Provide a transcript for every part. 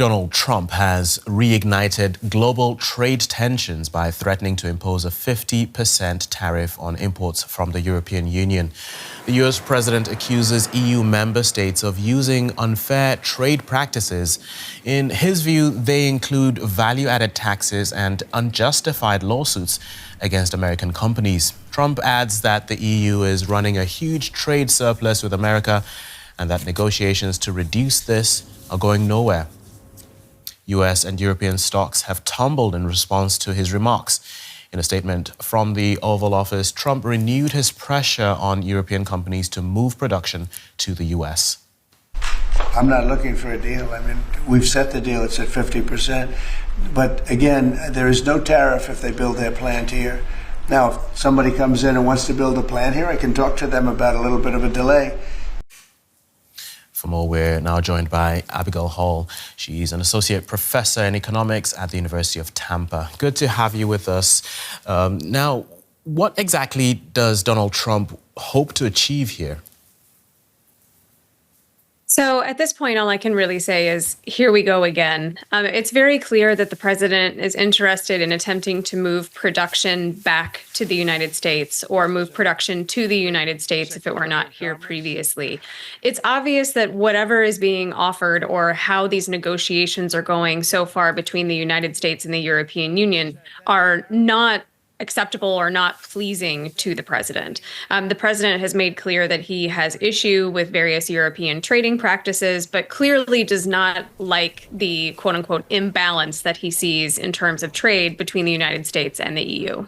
Donald Trump has reignited global trade tensions by threatening to impose a 50% tariff on imports from the European Union. The U.S. president accuses EU member states of using unfair trade practices. In his view, they include value-added taxes and unjustified lawsuits against American companies. Trump adds that the EU is running a huge trade surplus with America and that negotiations to reduce this are going nowhere. US and European stocks have tumbled in response to his remarks. In a statement from the Oval Office, Trump renewed his pressure on European companies to move production to the US. I'm not looking for a deal. I mean, we've set the deal, it's at 50%. But again, there is no tariff if they build their plant here. Now, if somebody comes in and wants to build a plant here, I can talk to them about a little bit of a delay. For more, we're now joined by Abigail Hall. She's an associate professor in economics at the University of Tampa. Good to have you with us. Now, what exactly does Donald Trump hope to achieve here? So at this point, all I can really say is, here we go again. It's very clear that the president is interested in attempting to move production back to the United States or move production to the United States if it were not here previously. It's obvious that whatever is being offered or how these negotiations are going so far between the United States and the European Union are not acceptable or not pleasing to the president. The president has made clear that he has issue with various European trading practices, but clearly does not like the quote unquote imbalance that he sees in terms of trade between the United States and the EU.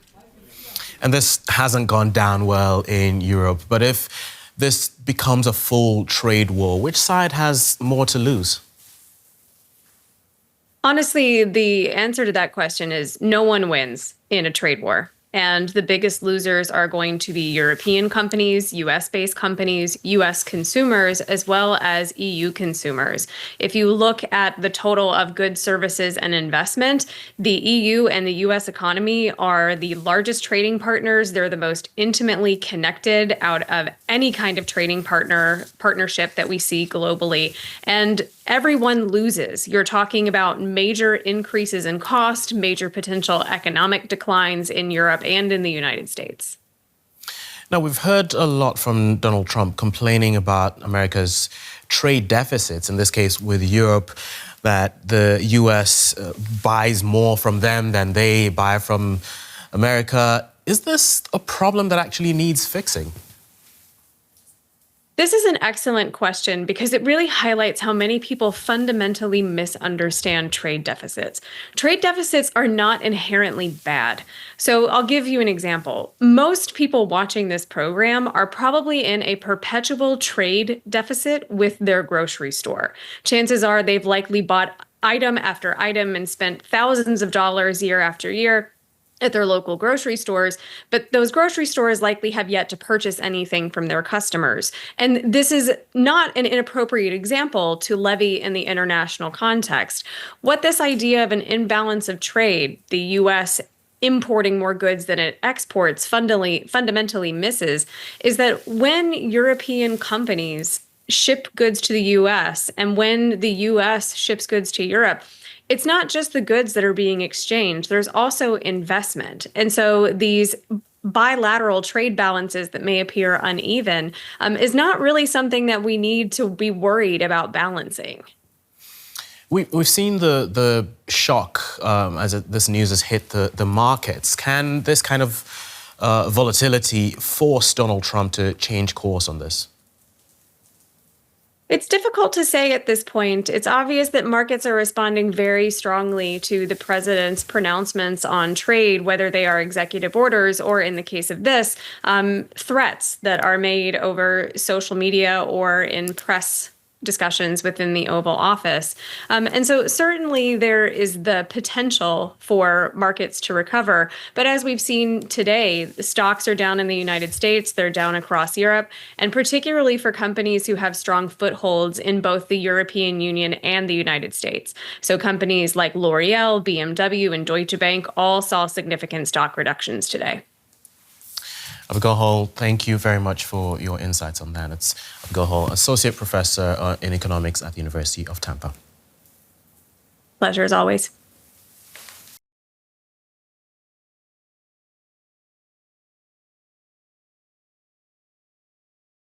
And this hasn't gone down well in Europe, but if this becomes a full trade war, which side has more to lose? Honestly, the answer to that question is no one wins in a trade war. And the biggest losers are going to be European companies, US-based companies, US consumers, as well as EU consumers. If you look at the total of goods, services, and investment, the EU and the US economy are the largest trading partners. They're the most intimately connected out of any kind of trading partnership that we see globally. And everyone loses. You're talking about major increases in cost, major potential economic declines in Europe and in the United States. Now, we've heard a lot from Donald Trump complaining about America's trade deficits, in this case with Europe, that the US buys more from them than they buy from America. Is this a problem that actually needs fixing? This is an excellent question because it really highlights how many people fundamentally misunderstand trade deficits. Trade deficits are not inherently bad. So I'll give you an example. Most people watching this program are probably in a perpetual trade deficit with their grocery store. Chances are they've likely bought item after item and spent thousands of dollars year after year at their local grocery stores, but those grocery stores likely have yet to purchase anything from their customers. And this is not an inappropriate example to levy in the international context. What this idea of an imbalance of trade, the U.S. importing more goods than it exports, fundamentally misses, is that when European companies ship goods to the U.S. and when the U.S. ships goods to Europe, it's not just the goods that are being exchanged. There's also investment. And so these bilateral trade balances that may appear uneven is not really something that we need to be worried about balancing. We've seen the shock as this news has hit the markets. Can this kind of volatility force Donald Trump to change course on this? It's difficult to say at this point. It's obvious that markets are responding very strongly to the president's pronouncements on trade, whether they are executive orders or, in the case of this, threats that are made over social media or in press discussions within the Oval Office. And so certainly there is the potential for markets to recover. But as we've seen today, the stocks are down in the United States, they're down across Europe, and particularly for companies who have strong footholds in both the European Union and the United States. So companies like L'Oreal, BMW, and Deutsche Bank all saw significant stock reductions today. Abigail Hall, thank you very much for your insights on that. It's Abigail Hall, Associate Professor in Economics at the University of Tampa. Pleasure as always.